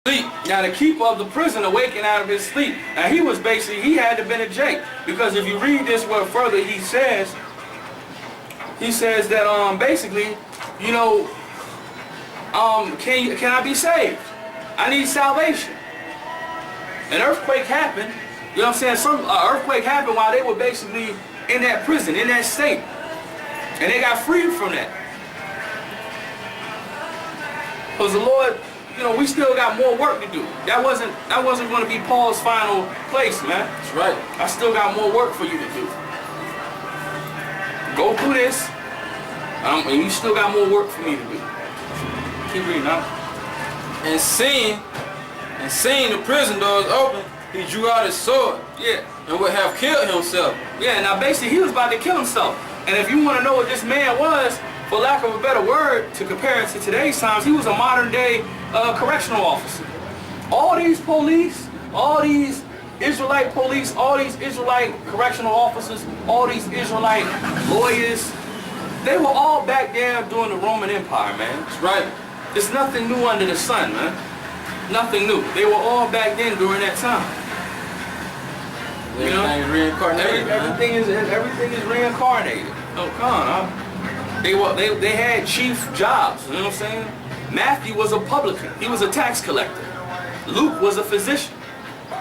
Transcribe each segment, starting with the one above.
sleep. Now the keeper of the prison awakened out of his sleep. Now he was basically, he had to have been a Jake. Because if you read this word further, he says that basically, you know, can I be saved? I need salvation. An earthquake happened, you know what I'm saying? Some earthquake happened while they were basically in that prison, in that state. And they got freed from that. Because the Lord, you know, we still got more work to do. That wasn't going to be Paul's final place, man. That's right. I still got more work for you to do. Go through this, and you still got more work for me to do. Keep reading now. And seeing the prison doors open, he drew out his sword. Yeah. And would have killed himself. Yeah, now basically he was about to kill himself. And if you want to know what this man was, for lack of a better word, to compare it to today's times, he was a modern day correctional officer. All these police, all these Israelite police, all these Israelite correctional officers, all these Israelite lawyers, they were all back there during the Roman Empire, man. That's right. There's nothing new under the sun, man. Nothing new. They were all back then during that time. You know? Everything is reincarnated. Everything is reincarnated. Oh, come on. They had chief jobs, you know what I'm saying? Matthew was a publican. He was a tax collector. Luke was a physician,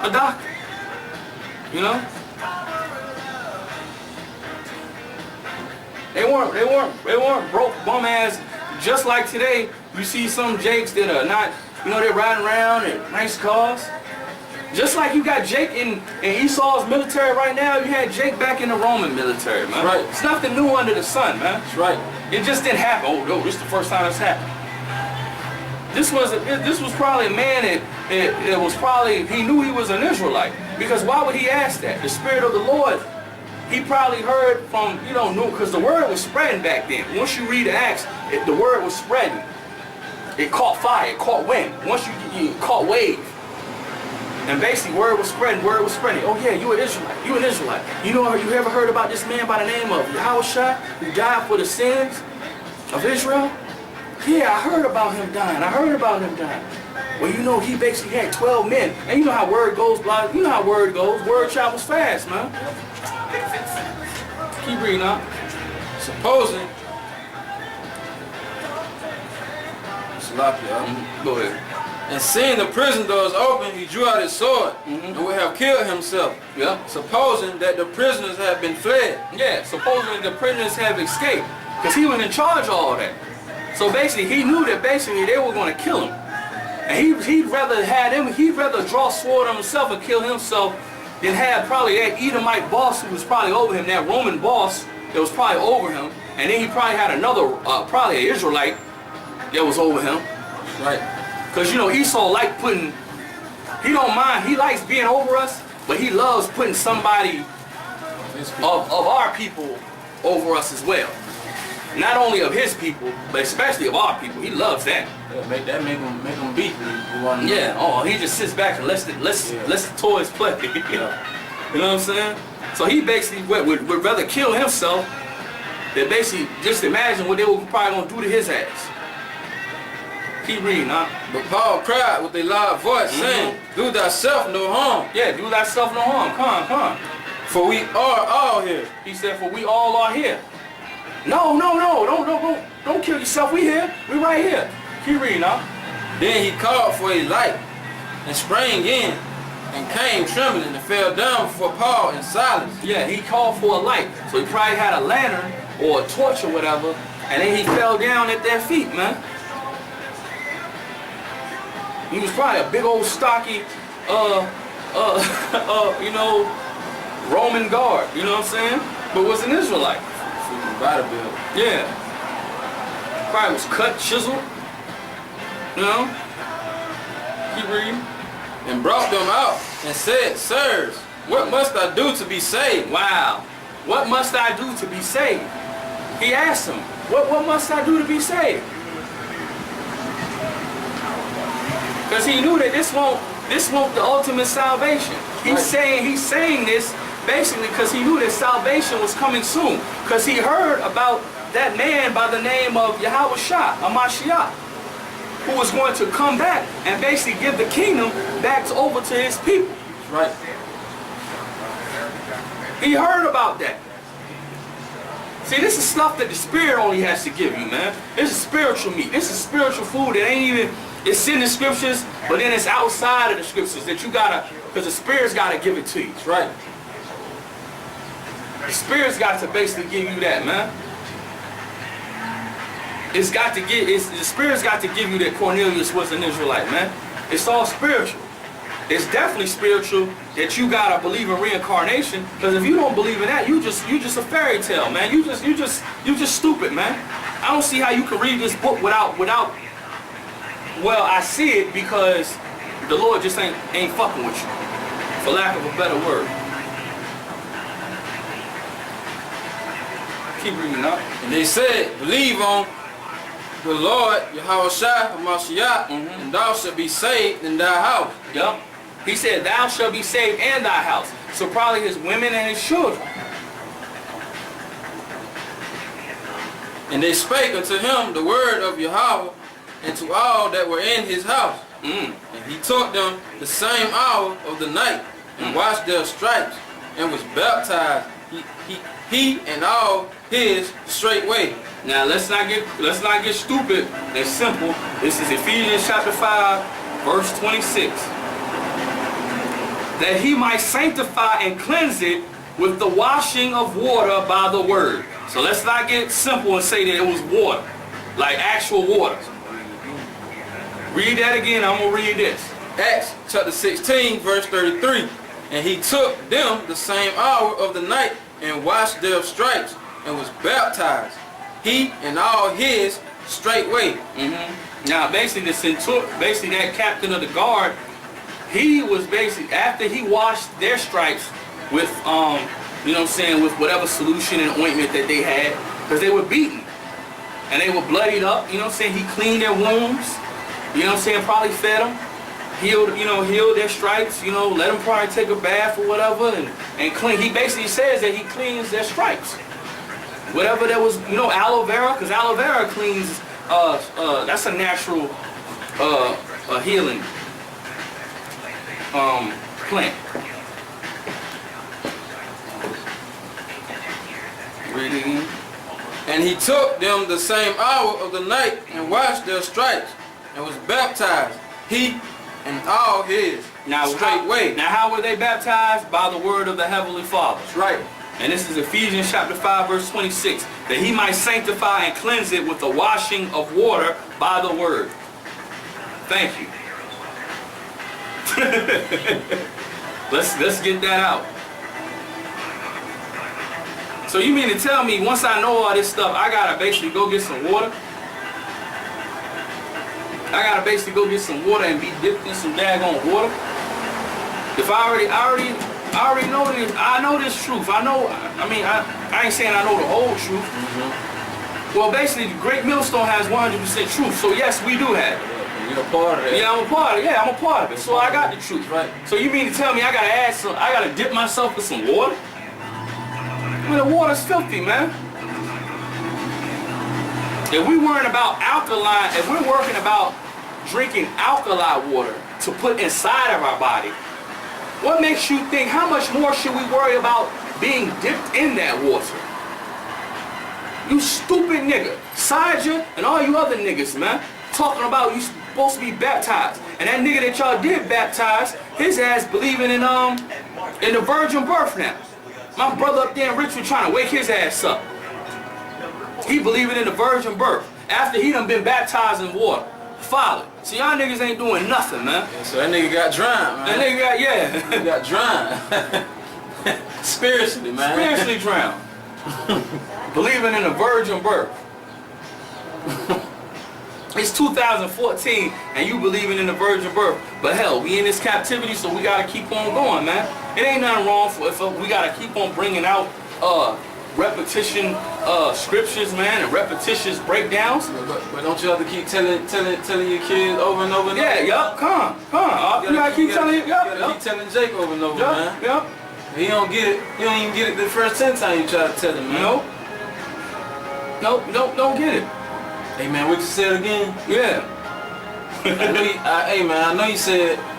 a doctor. You know? They weren't broke bum ass. Just like today, you see some Jakes that are not, you know, they're riding around in nice cars. Just like you got Jake in Esau's military right now, you had Jake back in the Roman military, man. Right. It's nothing new under the sun, man. That's right. It just didn't happen. Oh no, this is the first time it's happened. This was probably a man that was probably, he knew he was an Israelite. Because why would he ask that? The Spirit of the Lord, he probably heard from, you know, because the word was spreading back then. Once you read Acts, the word was spreading. It caught fire, it caught wind. Once you caught wave. And basically, word was spreading. Oh yeah, you an Israelite. You know, you ever heard about this man by the name of Yahushua, who died for the sins of Israel? Yeah, I heard about him dying. Well, you know, he basically had 12 men. And you know how word goes, blah. You know how word goes. Word travels fast, man. Keep reading on. Supposing. Go ahead. And seeing the prison doors open, he drew out his sword and would have killed himself. Yeah. Supposing that the prisoners had been fled. Yeah, supposing the prisoners have escaped. Because he was in charge of all that. So basically, he knew that basically they were going to kill him. And he'd rather draw a sword on himself and kill himself than have probably that Edomite boss who was probably over him, that Roman boss that was probably over him. And then he probably had another, probably an Israelite that was over him. Right. Because, you know, Esau liked putting, he don't mind, he likes being over us, but he loves putting somebody of our people over us as well. Not only of his people, but especially of our people. He loves that. Yeah, make him beat me. Yeah, oh, he just sits back and lets the toys play. Yeah. You know what I'm saying? So he basically would rather kill himself than basically just imagine what they were probably going to do to his ass. Keep reading, huh? But Paul cried with a loud voice, saying, do thyself no harm. Yeah, do thyself no harm. Come on. For we are all here. He said, for we all are here. No, don't kill yourself. We here. We right here. Keep reading, huh? Then he called for a light and sprang in and came trembling and fell down before Paul and Silas. Yeah, he called for a light. So he probably had a lantern or a torch or whatever, and then he fell down at their feet, man. He was probably a big old stocky, you know, Roman guard, you know what I'm saying? But was an Israelite. Bodybuilder. Yeah. Probably was cut, chiseled, you know? Keep reading. And brought them out and said, sirs, what must I do to be saved? Wow. What must I do to be saved? He asked him, what must I do to be saved? Because he knew that this won't the ultimate salvation. He's saying this basically because he knew that salvation was coming soon. Because he heard about that man by the name of Yahushua, a Mashiach. who was going to come back and basically give the kingdom back over to his people. Right. He heard about that. See, this is stuff that the Spirit only has to give you, man. This is spiritual meat. This is spiritual food that ain't even, it's in the scriptures, but then it's outside of the scriptures that you gotta, because the Spirit's gotta give it to you. That's right. The Spirit's got to basically give you that, man. The Spirit's got to give you that Cornelius was an Israelite, man. It's all spiritual. It's definitely spiritual that you gotta believe in reincarnation. Because if you don't believe in that, you just a fairy tale, man. You just stupid, man. I don't see how you can read this book without. Well, I see it because the Lord just ain't fucking with you, for lack of a better word. Keep reading up. And they said, believe on the Lord, Yahushua, Hamashiach, and thou shalt be saved in thy house. Yup. He said, thou shalt be saved and thy house. So probably his women and his children. And they spake unto him the word of Yahweh, and to all that were in his house. And he taught them the same hour of the night, and washed their stripes, and was baptized, he and all his straightway. Now let's not get stupid. It's simple. This is Ephesians chapter 5, verse 26. That he might sanctify and cleanse it with the washing of water by the word. So let's not get simple and say that it was water, like actual water. Read that again. I'm gonna read this. Acts chapter 16, verse 33. And he took them the same hour of the night, and washed their stripes, and was baptized, he and all his straightway. Now basically basically that captain of the guard, he was basically, after he washed their stripes with you know what I'm saying, with whatever solution and ointment that they had, because they were beaten and they were bloodied up, you know what I'm saying, he cleaned their wounds, you know what I'm saying, probably fed them, healed their stripes, you know, let them probably take a bath or whatever, and clean. He basically says that he cleans their stripes. Whatever that was, you know, aloe vera, because aloe vera cleans, that's a natural healing plant. Read it again. And he took them the same hour of the night, and washed their stripes, and was baptized, he and all his straightway. Now how were they baptized? By the word of the Heavenly Father. That's right. And this is Ephesians chapter 5, verse 26. That he might sanctify and cleanse it with the washing of water by the word. Thank you. Let's get that out. So you mean to tell me once I know all this stuff, I gotta basically go get some water? I gotta basically go get some water and be dipped in some daggone water? If I already know this, I know this truth. I ain't saying I know the whole truth. Well, basically, the Great Millstone has 100% truth. So yes, we do have it. You're a part of it. Yeah, I'm a part of it. Yeah, I'm a part of it. So I got the truth. Right. So you mean to tell me I gotta dip myself in some water? I mean, the water's filthy, man. If we weren't about alkaline, if we're working about drinking alkali water to put inside of our body, what makes you think, how much more should we worry about being dipped in that water? You stupid nigga. Saja and all you other niggas, man, talking about you supposed to be baptized. And that nigga that y'all did baptize, his ass believing in the virgin birth now. My brother up there in Richmond trying to wake his ass up. He believing in the virgin birth after he done been baptized in water. Father. See, y'all niggas ain't doing nothing, man. Yeah, so that nigga got drowned, man. That nigga got, yeah. He got drowned. Spiritually, man. Spiritually drowned. Believing in the virgin birth. It's 2014 and you believing in the virgin birth. But hell, we in this captivity, so we gotta keep on going, man. It ain't nothing wrong if we gotta keep on bringing out repetition scriptures, man, and repetitious breakdowns. But don't you have to keep telling your kids over and over and over? Yeah, yup, come on. You gotta keep telling it, keep telling Jake over and over, man. Yup. He don't get it. You don't even get it the first 10 times you try to tell him, man. Nope, don't get it. Hey, man, what you said again? Yeah. Hey man, I know you said